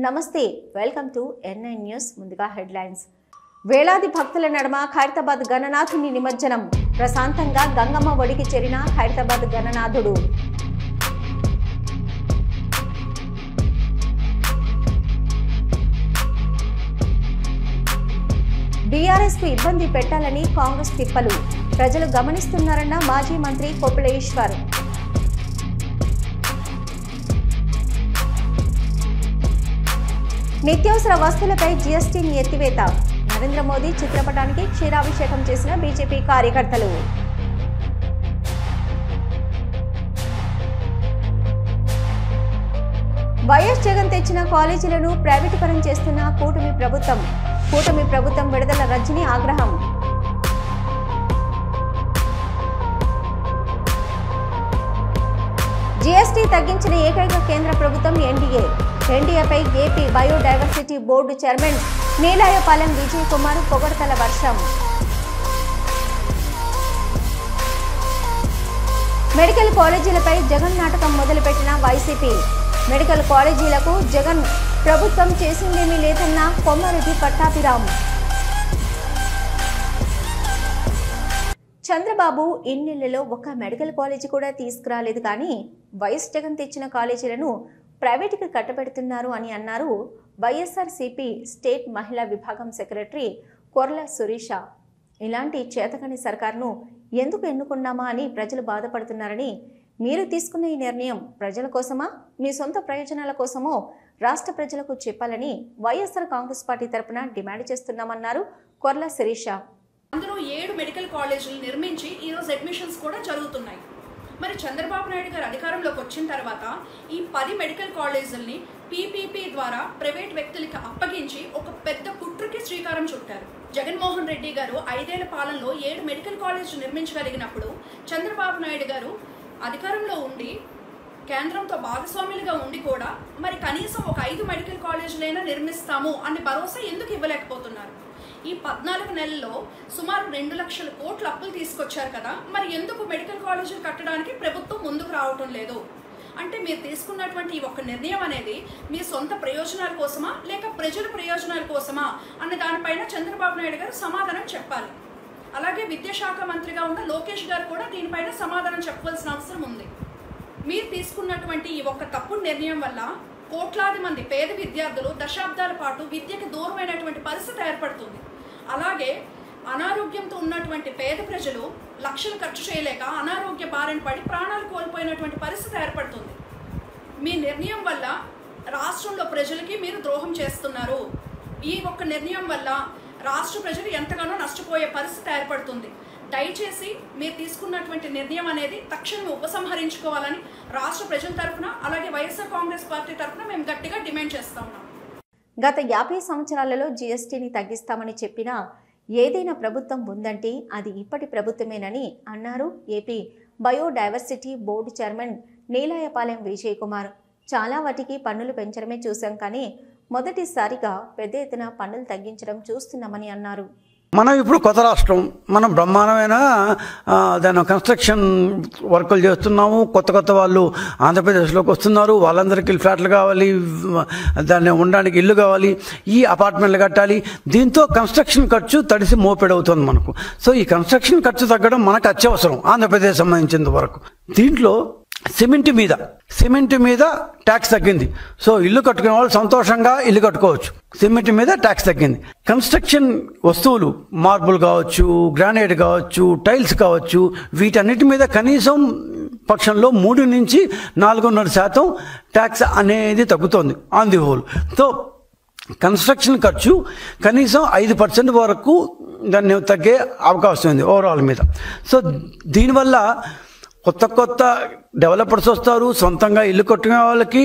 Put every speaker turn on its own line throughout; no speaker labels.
నమస్తే welcome to N9 news ముందుగా headlines వేలాది భక్తుల నడుమ ఖైరతాబాద్ గణనాథుని నిమజ్జనం ప్రశాంతంగా గంగమ్మ ఒడికి చేరిన ఖైరతాబాద్ గణనాథుడు బీఆర్ఎస్ కు ఇబ్బంది పెట్టాలని కాంగ్రెస్ తిప్పలు ప్రజలు గమనిస్తున్నారన్న మాజీ మంత్రి కొప్పుల ఈశ్వర్ నిత్యావసర వస్తువులపై జీఎస్టీని ఎత్తివేత నరేంద్ర మోదీ చిత్రపటానికి క్షీరాభిషేకం చేసిన బీజేపీ కార్యకర్తలు వైఎస్ జగన్ తెచ్చిన కాలేజీలను ప్రైవేటీకరణ చేస్తున్న కూటమి ప్రభుత్వం విడుదల రజని ఆగ్రహం జీఎస్టీ తగ్గించిన ఏకైక కేంద్ర ప్రభుత్వం ఎన్డీఏపై AP biodiversity board chairman Neelayapalem Vijay Kumar పొగడ్తల వర్షం మెడికల్ కాలేజీలపై జగన్ నాటకం మొదలుపెట్టిన వైసీపీ మెడికల్ కాలేజీలకు జగన్ ప్రభుత్వం చేసిందేమీ లేదన్న కొమ్మారెడ్డి పట్టాభిరామ్ చంద్రబాబు ఇన్నేళ్లలో ఒక్క మెడికల్ కాలేజీ కూడా తీసుకురాలేదు కానీ వైఎస్ జగన్ తెచ్చిన కాలేజీలను ప్రైవేటుకి కట్టబెడుతున్నారు అని అన్నారు వైఎస్ఆర్సీపీ స్టేట్ మహిళా విభాగం సెక్రటరీ కొర్ల సురీష. ఇలాంటి చేతకాని సర్కార్ను ఎందుకు ఎన్నుకున్నామా అని ప్రజలు బాధపడుతున్నారని, మీరు తీసుకున్న ఈ నిర్ణయం ప్రజల కోసమా మీ సొంత ప్రయోజనాల కోసమో రాష్ట్ర ప్రజలకు చెప్పాలని వైఎస్ఆర్ కాంగ్రెస్ పార్టీ తరపున డిమాండ్ చేస్తున్నామన్నారు కొర్ల సురీష.
అందులో 7 మెడికల్ కాలేజీలు నిర్మించి ఈరోజు అడ్మిషన్స్ కూడా జరుగుతున్నాయి. మరి చంద్రబాబు నాయుడు గారు అధికారంలోకి వచ్చిన తర్వాత ఈ 10 మెడికల్ కాలేజీలని పీపీపీ ద్వారా ప్రైవేట్ వ్యక్తులకి అప్పగించి ఒక పెద్ద కుట్రకి శ్రీకారం చుట్టారు. జగన్మోహన్ రెడ్డి గారు 5 ఏళ్ల పాలనలో 7 మెడికల్ కాలేజీలు నిర్మించగలిగినప్పుడు చంద్రబాబు నాయుడు గారు అధికారంలో ఉండి కేంద్రంతో భాగస్వాములుగా ఉండి కూడా మరి కనీసం ఒక 5 మెడికల్ కాలేజీలైనా నిర్మిస్తాము అనే భరోసా ఎందుకు ఇవ్వలేకపోతున్నారు? ఈ 14 నెలల్లో సుమారు 2 లక్షల కోట్ల అప్పులు తీసుకొచ్చారు కదా, మరి ఎందుకు మెడికల్ కాలేజీలు కట్టడానికి ప్రభుత్వం ముందుకు రావటం లేదు? అంటే మీరు తీసుకున్నటువంటి ఈ ఒక్క నిర్ణయం అనేది మీ సొంత ప్రయోజనాల కోసమా లేక ప్రజల ప్రయోజనాల కోసమా అన్న దానిపైన చంద్రబాబు నాయుడు గారు సమాధానం చెప్పాలి. అలాగే విద్యాశాఖ మంత్రిగా ఉన్న లోకేష్ గారు కూడా దీనిపైన సమాధానం చెప్పవలసిన అవసరం ఉంది. మీరు తీసుకున్నటువంటి ఈ ఒక్క తప్పుడు నిర్ణయం వల్ల కోట్లాది మంది పేద విద్యార్థులు దశాబ్దాల పాటు విద్యకు దూరమైనటువంటి పరిస్థితి ఏర్పడుతుంది. అలాగే అనారోగ్యంతో ఉన్నటువంటి పేద ప్రజలు లక్షలు ఖర్చు చేయలేక అనారోగ్య బారిన పడి ప్రాణాలు కోల్పోయినటువంటి పరిస్థితి ఏర్పడుతుంది. మీ నిర్ణయం వల్ల రాష్ట్రంలో ప్రజలకి మీరు ద్రోహం చేస్తున్నారు. ఈ ఒక్క నిర్ణయం వల్ల రాష్ట్ర ప్రజలు ఎంతగానో నష్టపోయే పరిస్థితి ఏర్పడుతుంది. దయచేసి మీరు తీసుకున్నటువంటి నిర్ణయం అనేది తక్షణం ఉపసంహరించుకోవాలని రాష్ట్ర ప్రజల తరఫున అలాగే వైఎస్ఆర్ కాంగ్రెస్ పార్టీ తరఫున మేము గట్టిగా డిమాండ్ చేస్తా ఉన్నాం.
గత 50 సంవత్సరాలలో జీఎస్టీని తగ్గిస్తామని చెప్పినా ఏదైనా ప్రభుత్వం ఉందంటే అది ఇప్పటి ప్రభుత్వమేనని అన్నారు AP biodiversity board chairman Neelayapalem Vijay Kumar. చాలా వాటికి పన్నులు పెంచడమే చూసాం కానీ మొదటిసారిగా పెద్ద ఎత్తున పన్నులు తగ్గించడం చూస్తున్నామని అన్నారు.
మనం ఇప్పుడు కొత్త రాష్ట్రం, మనం బ్రహ్మాండమైన దాని కన్స్ట్రక్షన్ వర్కులు చేస్తున్నాము. కొత్త వాళ్ళు ఆంధ్రప్రదేశ్లోకి వస్తున్నారు. వాళ్ళందరికీ ఫ్లాట్లు కావాలి, దాన్ని ఉండడానికి ఇల్లు కావాలి, ఈ అపార్ట్మెంట్లు కట్టాలి. దీంతో కన్స్ట్రక్షన్ ఖర్చు తడిసి మోపెడవుతుంది మనకు. సో ఈ కన్స్ట్రక్షన్ ఖర్చు తగ్గడం మనకు అత్యవసరం ఆంధ్రప్రదేశ్ సంబంధించినంత వరకు. దీంట్లో సిమెంట్ మీద ట్యాక్స్ తగ్గింది. సో ఇల్లు కట్టుకునే వాళ్ళు సంతోషంగా ఇల్లు కట్టుకోవచ్చు. సిమెంట్ మీద ట్యాక్స్ తగ్గింది. కన్స్ట్రక్షన్ వస్తువులు మార్బుల్ కావచ్చు, గ్రానైట్ కావచ్చు, టైల్స్ కావచ్చు, వీటన్నిటి మీద కనీసం పక్షంలో 3 నుంచి 4.5% ట్యాక్స్ అనేది తగ్గుతోంది on the whole. So construction ఖర్చు కనీసం 5% వరకు దాన్ని తగ్గే అవకాశం ఉంది ఓవరాల్ మీద. సో దీనివల్ల కొత్త డెవలపర్స్ వస్తారు. సొంతంగా ఇల్లు కట్టుకునే వాళ్ళకి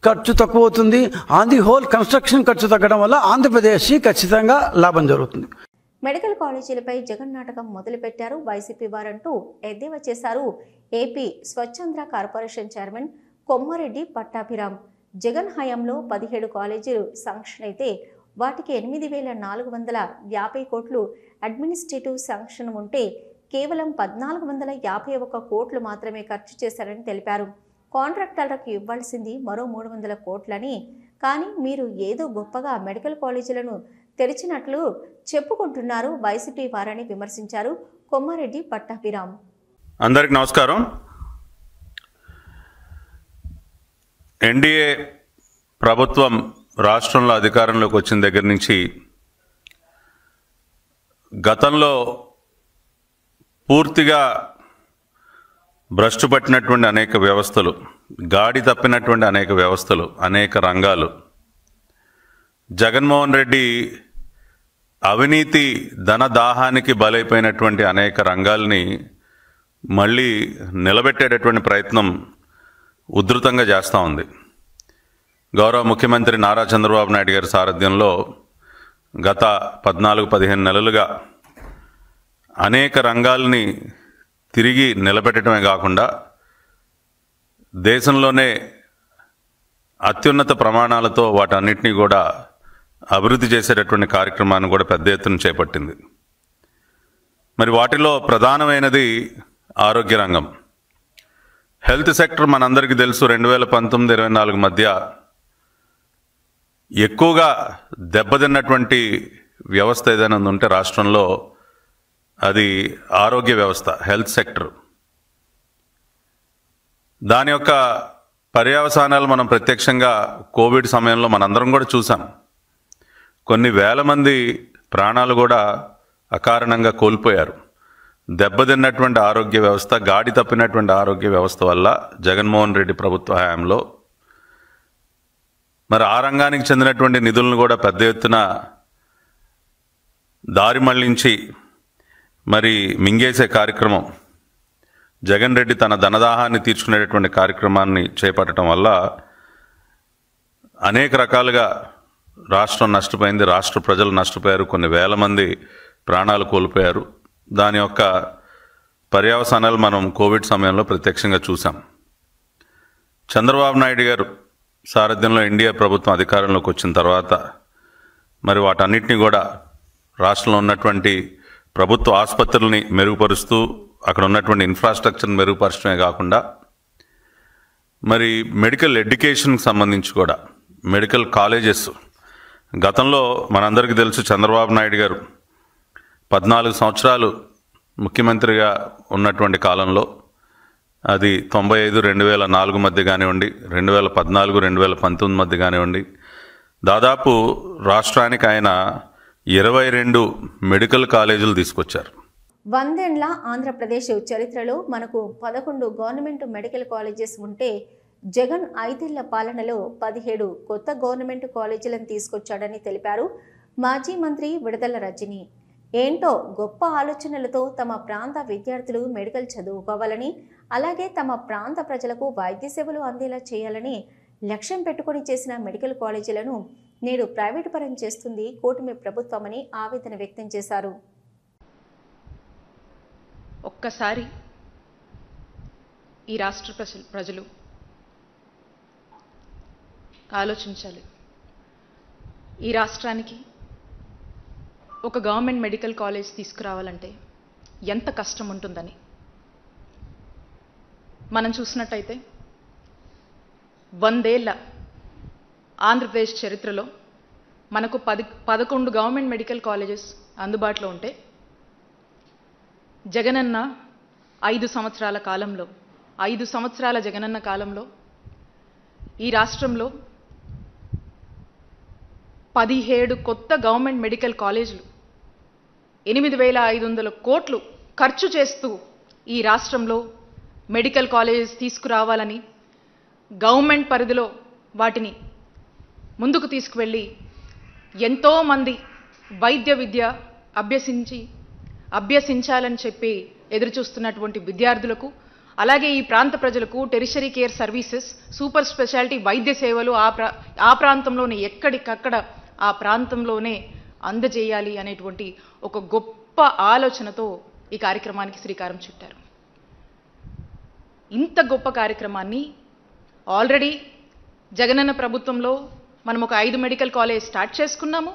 ఖర్చు తక్కువ అవుతుంది. ఆన్ ది హోల్ కన్స్ట్రక్షన్ ఖర్చు తగ్గడం వల్ల ఆంధ్రప్రదేశ్కి ఖచ్చితంగా లాభం జరుగుతుంది.
మెడికల్ కాలేజీలపై జగన్ నాటకం మొదలుపెట్టారు వైసీపీ వారంటూ ఎద్దేవా చేశారు AP స్వచ్ఛంద్ర corporation chairman Kommareddy Pattabhiram. Jagan హయాంలో 17 కాలేజీలు శాంక్షన్ అయితే వాటికి 8,450 కోట్లు అడ్మినిస్ట్రేటివ్ శాంక్షన్ ఉంటే కేవలం 1,451 కోట్లు మాత్రమే ఖర్చు చేశారని తెలిపారు. కాంట్రాక్టర్లకు ఇవ్వాల్సింది మరో 300 కోట్లని కానీ మీరు ఏదో గొప్పగా మెడికల్ కాలేజీలను తెరిచినట్లు చెప్పుకుంటున్నారు వైసీపీ వారని విమర్శించారు కొమ్మారెడ్డి పట్టాభిరామ్.
అందరికి నమస్కారం. ఎన్డీఏ ప్రభుత్వం రాష్ట్రంలో అధికారంలోకి వచ్చిన దగ్గర నుంచి గతంలో పూర్తిగా భ్రష్టు పట్టినటువంటి అనేక వ్యవస్థలు, గాడి తప్పినటువంటి అనేక వ్యవస్థలు, అనేక రంగాలు, జగన్మోహన్ రెడ్డి అవినీతి ధనదాహానికి బలైపోయినటువంటి అనేక రంగాల్ని మళ్ళీ నిలబెట్టేటటువంటి ప్రయత్నం ఉధృతంగా చేస్తూ ఉంది. గౌరవ ముఖ్యమంత్రి నారా చంద్రబాబు నాయుడు గారి సారథ్యంలో గత 14-15 నెలలుగా అనేక రంగాల్ని తిరిగి నిలబెట్టడమే కాకుండా దేశంలోనే అత్యున్నత ప్రమాణాలతో వాటన్నిటినీ కూడా అభివృద్ధి చేసేటటువంటి కార్యక్రమాన్ని కూడా పెద్ద ఎత్తున చేపట్టింది. మరి వాటిలో ప్రధానమైనది ఆరోగ్య రంగం. హెల్త్ సెక్టర్ మనందరికీ తెలుసు, 2019-24 మధ్య ఎక్కువగా దెబ్బతిన్నటువంటి వ్యవస్థ ఏదైనా ఉంటే రాష్ట్రంలో అది ఆరోగ్య వ్యవస్థ, హెల్త్ సెక్టర్. దాని యొక్క పర్యవసానాలు మనం ప్రత్యక్షంగా కోవిడ్ సమయంలో మనందరం కూడా చూసాం. కొన్ని వేల మంది ప్రాణాలు కూడా అకారణంగా కోల్పోయారు. దెబ్బతిన్నటువంటి ఆరోగ్య వ్యవస్థ, గాడి తప్పినటువంటి ఆరోగ్య వ్యవస్థ వల్ల జగన్మోహన్ రెడ్డి ప్రభుత్వ హయాంలో మరి ఆ రంగానికి చెందినటువంటి నిధులను కూడా పెద్ద ఎత్తున దారి మళ్లించి మరి మింగేసే కార్యక్రమం, జగన్ రెడ్డి తన ధనదాహాన్ని తీర్చుకునేటటువంటి కార్యక్రమాన్ని చేపట్టడం వల్ల అనేక రకాలుగా రాష్ట్రం నష్టపోయింది, రాష్ట్ర ప్రజలు నష్టపోయారు, కొన్ని వేల మంది ప్రాణాలు కోల్పోయారు. దాని యొక్క పర్యవసానాలు మనం కోవిడ్ సమయంలో ప్రత్యక్షంగా చూసాం. చంద్రబాబు నాయుడు గారు సారథ్యంలో ఎన్డీఏ ప్రభుత్వం అధికారంలోకి వచ్చిన తర్వాత మరి వాటన్నిటిని కూడా రాష్ట్రంలో ఉన్నటువంటి ప్రభుత్వ ఆసుపత్రుల్ని మెరుగుపరుస్తూ అక్కడ ఉన్నటువంటి ఇన్ఫ్రాస్ట్రక్చర్ని మెరుగుపరచడమే కాకుండా మరి మెడికల్ ఎడ్యుకేషన్కి సంబంధించి కూడా మెడికల్ కాలేజెస్, గతంలో మనందరికీ తెలుసు చంద్రబాబు నాయుడు గారు 14 సంవత్సరాలు ముఖ్యమంత్రిగా ఉన్నటువంటి కాలంలో, అది 95-2004 మధ్య కానివ్వండి, 2014-2019 మధ్య కానివ్వండి, దాదాపు రాష్ట్రానికి ఆయన 22 మెడికల్ కాలేజీలు తీసుకొచ్చారు.
100 ఏళ్ల ఆంధ్రప్రదేశ్ చరిత్రలో మనకు 11 గవర్నమెంట్ మెడికల్ కాలేజెస్ ఉంటే జగన్ 5 ఏళ్ల పాలనలో 17 కొత్త గవర్నమెంట్ కాలేజీలను తీసుకొచ్చాడని తెలిపారు మాజీ మంత్రి విడదల రజని. ఏంటో గొప్ప ఆలోచనలతో తమ ప్రాంత విద్యార్థులు మెడికల్ చదువుకోవాలని, అలాగే తమ ప్రాంత ప్రజలకు వైద్య సేవలు అందేలా చేయాలని లక్ష్యం పెట్టుకొని చేసిన మెడికల్ కాలేజీలను నేడు ప్రైవేటు పరం చేస్తుంది కూటమి ప్రభుత్వమని ఆవేదన వ్యక్తం చేశారు.
ఒక్కసారి ఈ రాష్ట్ర ప్రజలు ఆలోచించాలి. ఈ రాష్ట్రానికి ఒక గవర్నమెంట్ మెడికల్ కాలేజ్ తీసుకురావాలంటే ఎంత కష్టం ఉంటుందని. మనం చూసినట్టయితే 100 ఏళ్ల ఆంధ్రప్రదేశ్ చరిత్రలో మనకు 11 గవర్నమెంట్ మెడికల్ కాలేజెస్ అందుబాటులో ఉంటే జగనన్న 5 సంవత్సరాల కాలంలో, 5 సంవత్సరాల జగనన్న కాలంలో ఈ రాష్ట్రంలో 17 కొత్త గవర్నమెంట్ మెడికల్ కాలేజీలు 8,500 కోట్లు ఖర్చు చేస్తూ ఈ రాష్ట్రంలో మెడికల్ కాలేజెస్ తీసుకురావాలని గవర్నమెంట్ పరిధిలో వాటిని ముందుకు తీసుకువెళ్ళి ఎంతోమంది వైద్య విద్య అభ్యసించాలని చెప్పి ఎదురుచూస్తున్నటువంటి విద్యార్థులకు, అలాగే ఈ ప్రాంత ప్రజలకు tertiary care services, super speciality వైద్య సేవలు ఆ ప్రాంతంలోనే ఎక్కడికక్కడ ఆ ప్రాంతంలోనే అందజేయాలి అనేటువంటి ఒక గొప్ప ఆలోచనతో ఈ కార్యక్రమానికి శ్రీకారం చుట్టారు. ఇంత గొప్ప కార్యక్రమాన్ని ఆల్రెడీ జగనన్న ప్రభుత్వంలో మనం ఒక 5 మెడికల్ కాలేజ్ స్టార్ట్ చేసుకున్నాము.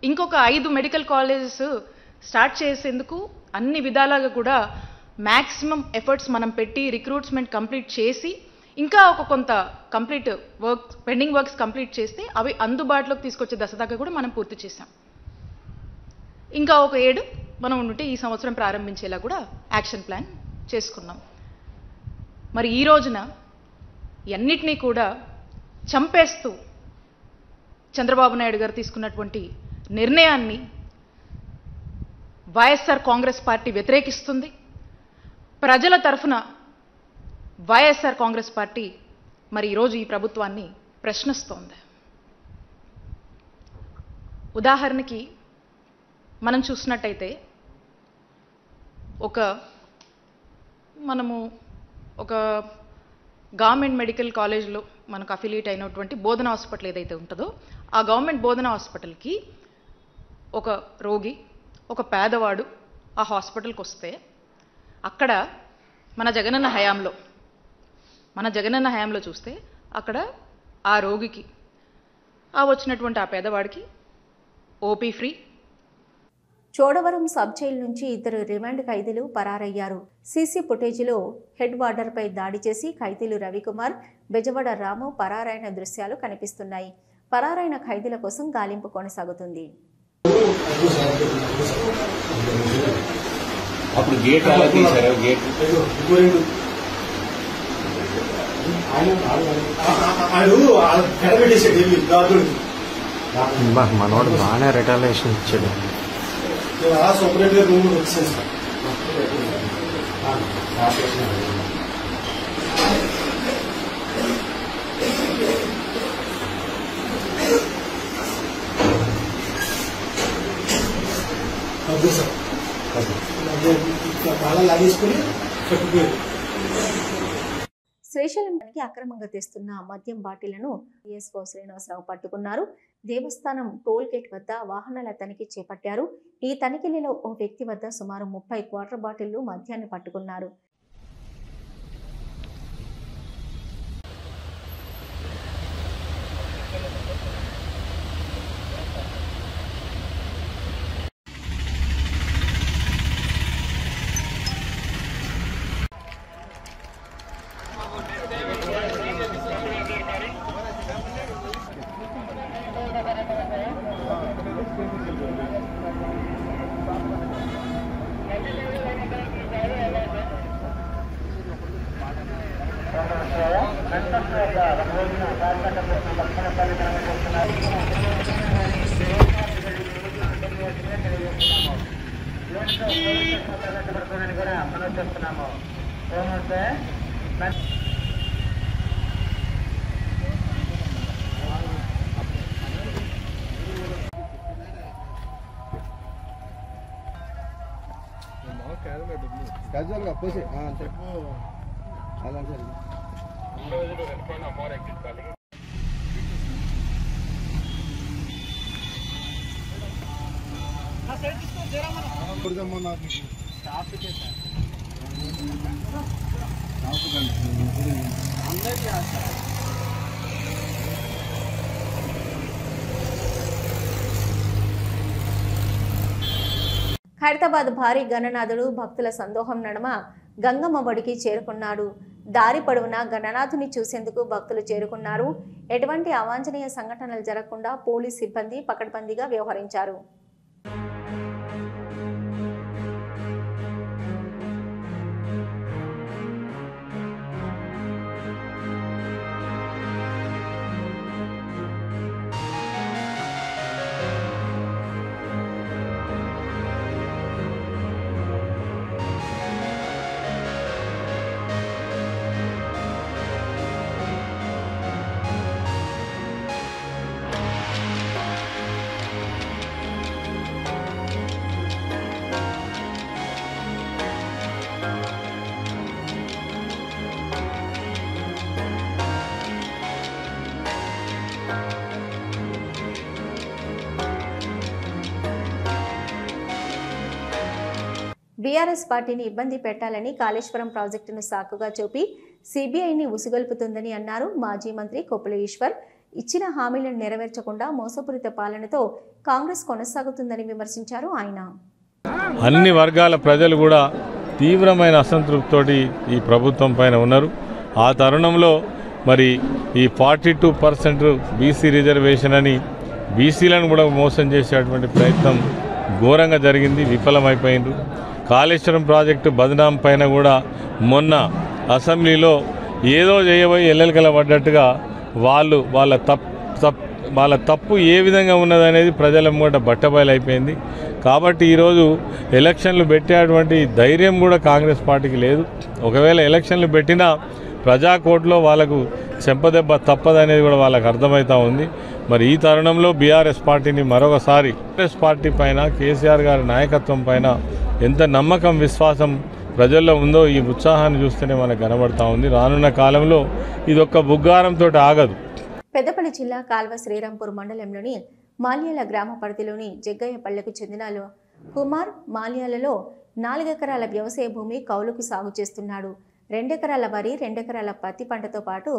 ఇంకొక 5 మెడికల్ కాలేజెస్ స్టార్ట్ చేసేందుకు అన్ని విధాలుగా కూడా మ్యాక్సిమం ఎఫర్ట్స్ మనం పెట్టి రిక్రూట్మెంట్ కంప్లీట్ చేసి ఇంకా ఒక కొంత కంప్లీట్ పెండింగ్ వర్క్స్ కంప్లీట్ చేస్తే అవి అందుబాటులోకి తీసుకొచ్చే దశ దాకా కూడా మనం పూర్తి చేసాం. ఇంకా ఒక 7 మనం ఉంటే ఈ సంవత్సరం ప్రారంభించేలా కూడా యాక్షన్ ప్లాన్ చేసుకున్నాం. మరి ఈ రోజున అన్నిటినీ కూడా చంపేస్తూ చంద్రబాబు నాయుడు గారు తీసుకున్నటువంటి నిర్ణయాన్ని వైఎస్ఆర్ కాంగ్రెస్ పార్టీ వ్యతిరేకిస్తుంది. ప్రజల తరఫున వైఎస్ఆర్ కాంగ్రెస్ పార్టీ మరి ఈరోజు ఈ ప్రభుత్వాన్ని ప్రశ్నిస్తోంది. ఉదాహరణకి మనం చూసినట్టయితే మనము ఒక గవర్నమెంట్ మెడికల్ కాలేజ్లో మనకు అఫిలియేట్ అయినటువంటి బోధన హాస్పిటల్ ఏదైతే ఉంటుందో ఆ గవర్నమెంట్ బోధన హాస్పిటల్కి ఒక రోగి, ఒక పేదవాడు ఆ హాస్పిటల్కి వస్తే అక్కడ మన జగనన్న హయాంలో చూస్తే అక్కడ ఆ రోగికి వచ్చినటువంటి ఆ పేదవాడికి OP free.
Chodavaram sub jail నుంచి 2 రిమాండ్ ఖైదీలు పరారయ్యారు. సీసీ ఫుటేజీలో హెడ్ వార్డర్పై దాడి చేసి ఖైదీలు రవికుమార్, బెజవాడ రాము పరారైన దృశ్యాలు కనిపిస్తున్నాయి. పరారైన ఖైదీల కోసం గాలింపు కొనసాగుతుంది.
మనోడు బాగానే రిటాలియేషన్ ఇచ్చాడు.
శ్రీశైలంకి అక్రమంగా తెస్తున్న మద్యం బాటిళ్లను డిఎస్ఓ శ్రీనివాసరావు పట్టుకున్నారు. దేవస్థానం టోల్ గేట్ వద్ద వాహనాల తనిఖీ చేపట్టారు. ఈ తనిఖీలలో ఓ వ్యక్తి వద్ద సుమారు 30 క్వార్టర్ బాటిళ్లు మద్యాన్ని పట్టుకున్నారు.
క్యాజువల్గా పోసి అంతే అలా
ఖైరతాబాద్ భారీ గణనాథుడు భక్తుల సందోహం నడుమ గంగమ్మ బడికి చేరుకున్నాడు. దారి పొడవునా గణనాథుని చూసేందుకు భక్తులు చేరుకున్నారు. ఎటువంటి అవాంఛనీయ సంఘటనలు జరగకుండా పోలీస్ సిబ్బంది పకడ్బందీగా వ్యవహరించారు. బీఆర్ఎస్ పార్టీని ఇబ్బంది పెట్టాలని కాళేశ్వరం ప్రాజెక్టును సాకుగా చూపి సిబిఐని ఉసుగొల్పుతుందని అన్నారు మాజీ మంత్రి కొప్పుల ఈశ్వర్. ఇచ్చిన హామీలను నెరవేర్చకుండా మోసపూరిత పాలనతో కాంగ్రెస్ కొనసాగుతుందని విమర్శించారు ఆయన.
అన్ని వర్గాల ప్రజలు కూడా తీవ్రమైన అసంతృప్తితోటి ఈ ప్రభుత్వం పైన ఉన్నారు. ఆ తరుణంలో మరి ఈ 42% బీసీ రిజర్వేషన్ అని బీసీలను కూడా మోసం చేసేటువంటి ప్రయత్నం ఘోరంగా జరిగింది, విఫలమైపోయింది. కాళేశ్వరం ప్రాజెక్టు బదనాం పైన కూడా మొన్న అసెంబ్లీలో ఏదో చేయబోయి ఎల్లెలకల పడ్డట్టుగా వాళ్ళ తప్పు ఏ విధంగా ఉన్నదనేది ప్రజల ముంగట బట్టబయలైపోయింది. కాబట్టి ఈరోజు ఎలక్షన్లు పెట్టేటువంటి ధైర్యం కూడా కాంగ్రెస్ పార్టీకి లేదు. ఒకవేళ ఎలక్షన్లు పెట్టినా ప్రజాకోర్టులో వాళ్ళకు చెంపదెబ్బ తప్పదనేది కూడా వాళ్ళకు అర్థమవుతూ ఉంది. మరి ఈ తరుణంలో బీఆర్ఎస్ పార్టీని మరొకసారి కాంగ్రెస్ పార్టీ పైన, కేసీఆర్ గారి నాయకత్వం పైన ఎంత నమ్మకం, విశ్వాసం ప్రజల్లో ఉందో ఈ ఉత్సాహాన్ని చూస్తేనే మనకు కనబడతా ఉంది. రానున్న కాలంలో ఇదొక్క బుగ్గారంతో ఆగదు.
పెద్దపల్లి జిల్లా కాల్వ శ్రీరాంపూర్ మండలంలోని మాల్యాల గ్రామ పరిధిలోని జగ్గయ్యపల్లెకు చెందిన కుమార్ మాల్యాలలో 4 ఎకరాల వ్యవసాయ భూమి కౌలుకు సాగు చేస్తున్నాడు. 2 ఎకరాల వరి, 2 ఎకరాల పత్తి పంటతో పాటు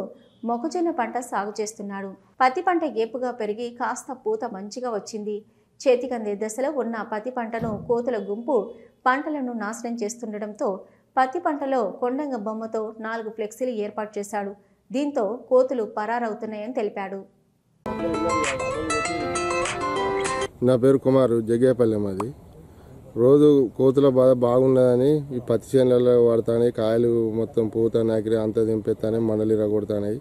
మొక్కజొన్న పంట సాగు చేస్తున్నాడు. పత్తి పంట ఏపుగా పెరిగి కాస్త పూత మంచిగా వచ్చింది. చేతికందే దశలో ఉన్న పత్తి పంటను కోతుల గుంపు పంటలను నాశనం చేస్తుండటంతో పత్తి పంటలో కొండంగ బొమ్మతో 4 ఫ్లెక్సీలు ఏర్పాటు చేశాడు. దీంతో కోతులు పరారవుతున్నాయని తెలిపాడు.
నా పేరు కుమారు, జగ్గేపల్లి మాది. రోజు కోతుల బాధ బాగున్నదని ఈ పత్తి చేనులలో వాడుతాయి, కాయలు మొత్తం పూత నాకిరి అంతా దింపెత్తానే మండలి రగొడతాయి.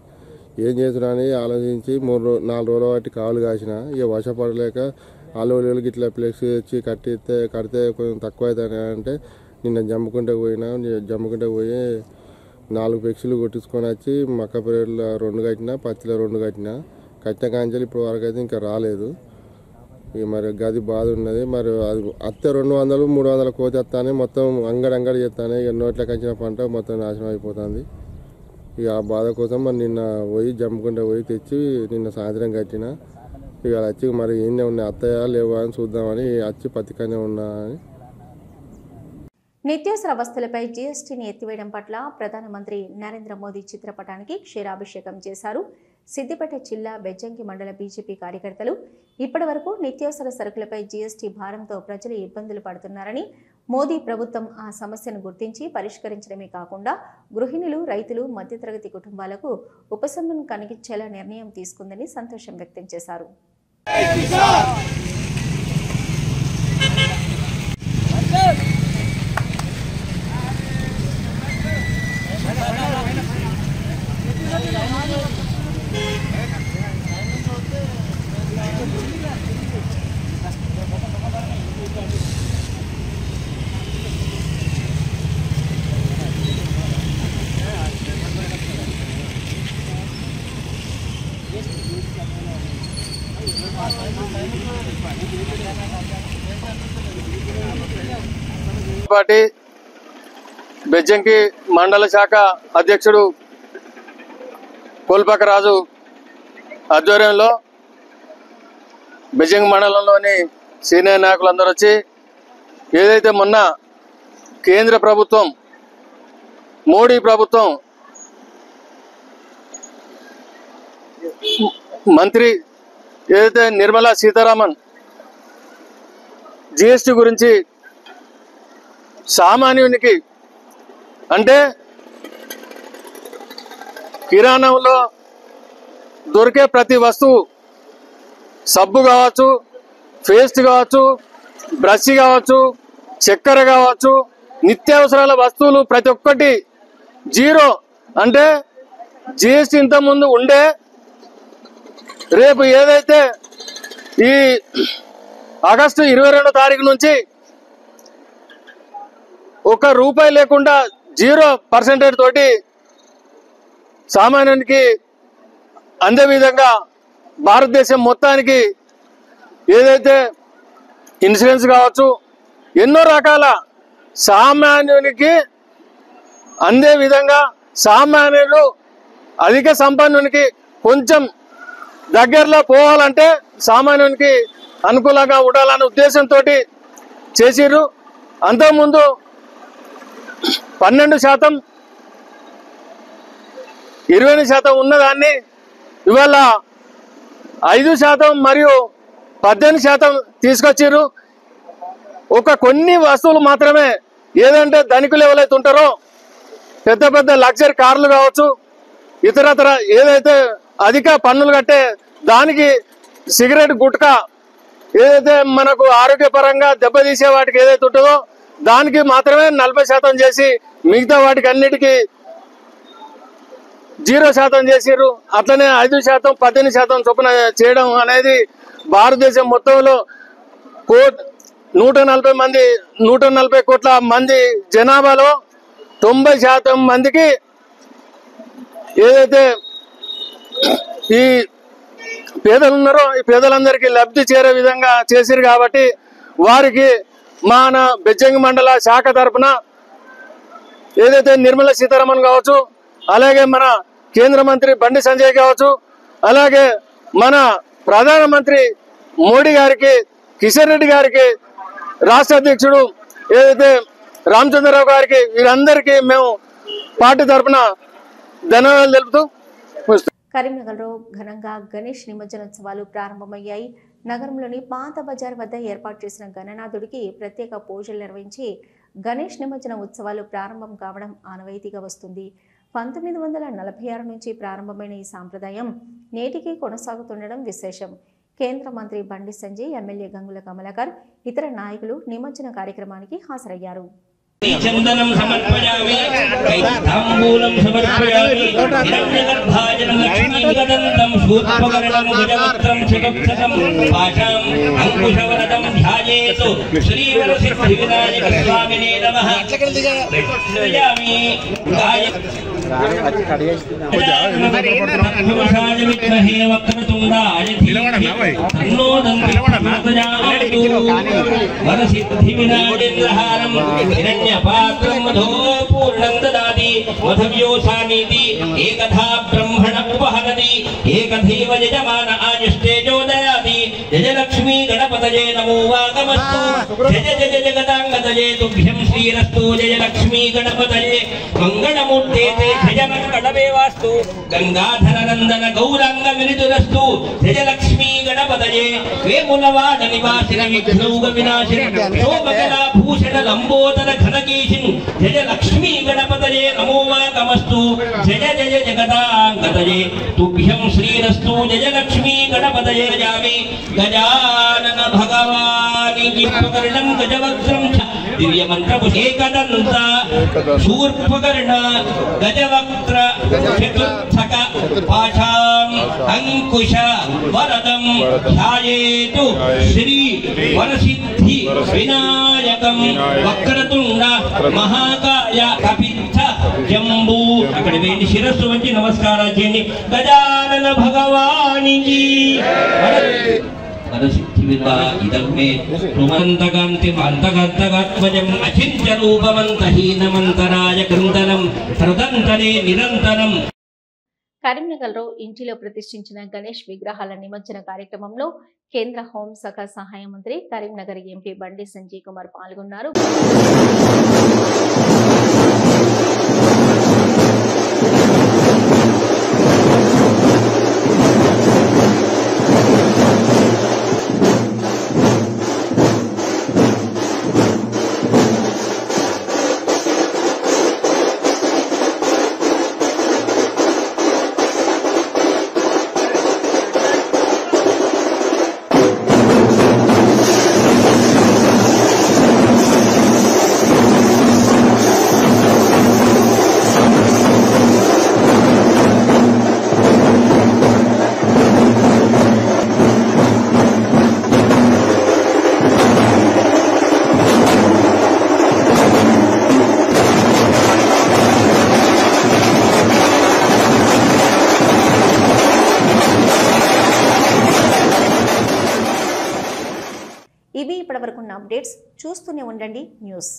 ఏం చేస్తున్నానని ఆలోచించి 4 రోజుల వాటి కావులు కాసిన. ఇక వర్షపడలేక ఆలోలు ఇట్లా ఫ్లెక్స్ తెచ్చి కడితే కొంచెం తక్కువ అవుతాయి అంటే నిన్న జమ్ముకుంటే పోయి 4 ఫ్లెక్సీలు కొట్టించుకొని వచ్చి మక్క పీరియడ్లో 2 కట్టినా, పత్తిలో 2 కట్టిన కాంచెలు ఇప్పుడు వరకు అయితే ఇంకా రాలేదు. ఇక మరి గది బాధ ఉన్నది. మరి అది అత్తే 200, 300 కోతి వస్తానే మొత్తం అంగడి చేస్తానే. ఇక నోట్లోకి వచ్చిన పంట మొత్తం నాశనం అయిపోతుంది. ఇక ఆ బాధ కోసం మరి నిన్న పోయి జమ్ముకుంటే పోయి తెచ్చి నిన్న సాయంత్రం కట్టిన. ఇక వచ్చి మరి ఏనే ఉన్నాయి, అత్తయ్య లేవా అని చూద్దామని వచ్చి పత్తికనే ఉన్నా అని.
నిత్యావసర వస్తువులపై జీఎస్టీని ఎత్తివేయడం పట్ల ప్రధానమంత్రి నరేంద్ర మోదీ చిత్రపటానికి క్షీరాభిషేకం చేశారు సిద్దిపేట జిల్లా బెజ్జంకి మండల బీజేపీ కార్యకర్తలు. ఇప్పటి వరకు నిత్యావసర సరుకులపై జీఎస్టీ భారంతో ప్రజలు ఇబ్బందులు పడుతున్నారని, మోదీ ప్రభుత్వం ఆ సమస్యను గుర్తించి పరిష్కరించడమే కాకుండా గృహిణులు, రైతులు, మధ్యతరగతి కుటుంబాలకు ఉపశమనం కలిగించేలా నిర్ణయం తీసుకుందని సంతోషం వ్యక్తం చేశారు.
పార్టీ బెజ్జంకి మండల శాఖ అధ్యక్షుడు కోల్పాక రాజు ఆధ్వర్యంలో బెజ్జంకి మండలంలోని సీనియర్ నాయకులందరూ వచ్చి ఏదైతే మొన్న కేంద్ర ప్రభుత్వం, మోడీ ప్రభుత్వం మంత్రి ఏదైతే నిర్మలా సీతారామన్ జిఎస్టీ గురించి సామాన్యునికి అంటే కిరాణంలో దొరికే ప్రతి వస్తువు, సబ్బు కావచ్చు, పేస్ట్ కావచ్చు, బ్రష్ కావచ్చు, చక్కెర కావచ్చు, నిత్యావసరాల వస్తువులు ప్రతి ఒక్కటి 0 అంటే జిఎస్టీ ఇంతకుముందు ఉండే. రేపు ఏదైతే ఈ ఆగస్టు 22వ తారీఖు నుంచి ₹1 లేకుండా 0% తోటి సామాన్యునికి అందే విధంగా భారతదేశం మొత్తానికి ఏదైతే ఇన్సూరెన్స్ కావచ్చు, ఎన్నో రకాల సామాన్యునికి అందే విధంగా సామాన్యులు అధిక సంపన్నునికి కొంచెం దగ్గరలో పోవాలంటే సామాన్యునికి అనుకూలంగా ఉండాలనే ఉద్దేశంతో చేసిర్రు. అంతకుముందు 12%, 20% ఉన్నదాన్ని ఇవాళ 5% మరియు 18% తీసుకొచ్చిర్రు. కొన్ని వస్తువులు మాత్రమే, ఏదంటే ధనికులు ఎవరైతే ఉంటారో పెద్ద పెద్ద లగ్జరీ కార్లు కావచ్చు, ఇతరతర ఏదైతే అధిక పన్నులు కట్టే దానికి సిగరెట్ గుట్కా ఏదైతే మనకు ఆరోగ్యపరంగా దెబ్బతీసే వాటికి ఏదైతే ఉంటుందో దానికి మాత్రమే 40% చేసి మిగతా వాటికి అన్నిటికీ 0% చేసిర్రు. అట్లనే 5%, 18% చొప్పున చేయడం అనేది భారతదేశం మొత్తంలో 140 కోట్ల మంది జనాభాలో 90% మందికి ఏదైతే ఈ పేదలు ఉన్నారో ఈ పేదలందరికీ లబ్ధి చేరే విధంగా చేసిరు. కాబట్టి వారికి మన బెజ్జంగి మండల శాఖ తరఫున ఏదైతే నిర్మలా సీతారామన్ కావచ్చు, అలాగే మన కేంద్ర మంత్రి బండి సంజయ్ కావచ్చు, అలాగే మన ప్రధానమంత్రి మోడీ గారికి, కిషన్ రెడ్డి గారికి, రాష్ట్ర అధ్యక్షుడు ఏదైతే రామచంద్రరావు గారికి, వీరందరికీ మేము పార్టీ తరఫున ధన్యవాదాలు తెలుపుతూ
కరీంనగర్లో ఘనంగా గణేష్ నిమజ్జనోత్సవాలు ప్రారంభమయ్యాయి. నగరంలోని పాత బజార్ వద్ద ఏర్పాటు చేసిన గణనాథుడికి ప్రత్యేక పూజలు నిర్వహించి గణేష్ నిమజ్జన ఉత్సవాలు ప్రారంభం కావడం ఆనవాయితీగా వస్తుంది. 1946 నుంచి ప్రారంభమైన ఈ సాంప్రదాయం నేటికి కొనసాగుతుండడం విశేషం. కేంద్ర మంత్రి బండి సంజయ్, ఎమ్మెల్యే గంగుల కమలాకర్, ఇతర నాయకులు నిమజ్జన కార్యక్రమానికి హాజరయ్యారు.
చందనం సమర్పయామి తాంబూలం సమర్పయామి హిరణ్యగర్భాజనం లక్ష్మీగదంతం శూర్పకర్ణం గజవక్త్రం చతుర్థకం పాశాం అంకుశవరదం ధ్యాయేతు శ్రీవరసిద్ధి వినాయక స్వామినే నమః. ప్రయామి విద్మహే వక్రతుండాయ ధీమహి తన్నో దంతి ప్రచోదయాత్. వరసిద్ధి వినాయకేంద్రహారం హిరణ్యపాత్రం మధో పూర్ణం దదాతి మధవ్యోసానీతి ఏకథా బ్రహ్మణ ఉపహరతి ఏకథైవ యజమాన ఆయుష్టేజోదయాతి. జయలక్ష్మీ గణపతయే నమో వాగమస్తు. జయ జయ జగదాంగతయే తుభ్యం శ్రీరస్తు. జయలక్ష్మీ గణపతయే మంగళమూర్తే జయ మంగళమేవాస్తు. గంగాధర నందన గౌరాంగ వినితురస్తు. జయలక్ష్మీ గణపతయే వేములవాడ నివాసిని విఘ్నౌఘ వినాశిని శోభకళా భూషణ లంబోదర ఘనకీశిన్. జయ లక్ష్మీ గణపతయే నమో వాగమస్తు. జయ జయ జగదాంగతయే తుభ్యం శ్రీరస్తు. జయ లక్ష్మీ గణపతయే జామి గజానన భగవాని ఉపకరణం గజవక్త్రం దివ్య మంత్రపుషేకదంత శూర్పకర్ణ గజవక్త్ర చతుర్థక పాశాం అంకుశ వరదం ధ్యాయేతు శ్రీ వరసిద్ధి వినాయకం వక్రతుండ మహాకాయ కపిత్థ జంబూ. అక్కడ వేడి శిరస్సు వంచి నమస్కారాలు చేయండి. గజానన భగవానికి వరసిద్ధి విద్వా ఇదం మే సుమంతకాంతి అంతగంతగాత్మజం అచింత్య రూపమంతహీనమంతరాయ కృందనం సృదంతరే నిరంతరం.
కరీంనగర్లో ఇంటిలో ప్రతిష్ఠించిన గణేష్ విగ్రహాల నిమజ్జన కార్యక్రమంలో కేంద్ర హోంశాఖ సహాయ మంత్రి, కరీంనగర్ ఎంపీ బండి సంజయ్ కుమార్ పాల్గొన్నారు. ఇవి ఇప్పటివరకున్న అప్డేట్స్. చూస్తూనే ఉండండి న్యూస్.